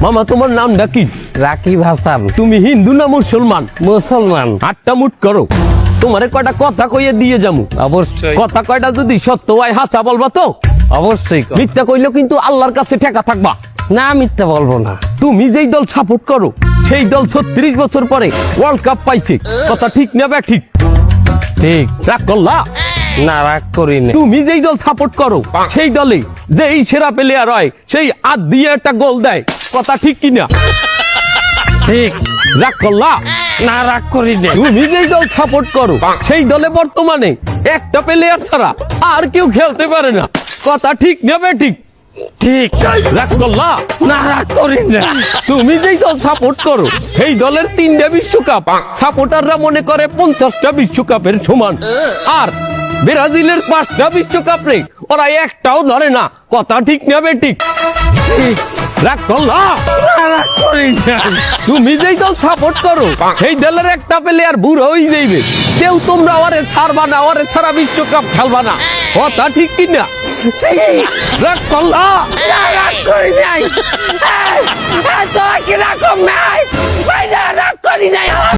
মামা তোমার নামটা কি? রাকিব হাসান। তুমি হিন্দু না মুসলমান? মুসলমান। আটটা মুট করো, তোমারে কয়টা কথা কইয়ে দিয়ে যামু। অবশ্যই কথা কয়টা যদি সত্য হয় হাসা বলবা তো? অবশ্যই কর। মিথ্যা কইলেও কিন্তু আল্লাহর কাছে ঠেকা থাকবা। না মিথ্যা বলবো না। তুমি যেই দল সাপোর্ট করো সেই দল 36 বছর পরে ওয়ার্ল্ড কাপ পাইছে, কথা ঠিক না বে ঠিক? ঠিক। রাগ করলা? না রাগ করি না। তুমি যেই দল সাপোর্ট করো সেই দলে যেই সেরা প্লেয়ার হয় সেই আদ দিয়ে একটা গোল দেয়, কথা ঠিক কিনা? ঠিক। রাগ করলা? না রাগ করি না। তুমি যেই দল সাপোর্ট করো সেই দলে বর্তমানে একটা প্লেয়ার ছাড়া আর কেউ খেলতে পারে না, কথা ঠিক না বে ঠিক? ঠিক। রাগ করলা? না রাগ করি না। তুমি যেই দল সাপোর্ট করো সেই দলের 3টা বিশ্বকাপ সাপোর্টাররা মনে করে 50টা বিশ্বকাপের সমান, আর ব্রাজিলের 5টা বিশ্বকাপ রে ওরা একটাও ধরে না, কথা ঠিক না বে ঠিক? ঠিক। রাগ করলা? না রাগ করি না। তুমি যেই দল সাপোর্ট করো সেই দলের একটা প্লেয়ার বুড়ো হয়ে যাইবে, কেউ তোমরা ওরে ছাড়বা না, ওরে ছাড়া বিশ্বকাপ খেলবা না, কথা ঠিক কিনা? ঠিক। রাগ করলা? না রাগ করি নাই। এই, এই, তোরা কি রকম নাই? ভাই না রাগ করি নাই।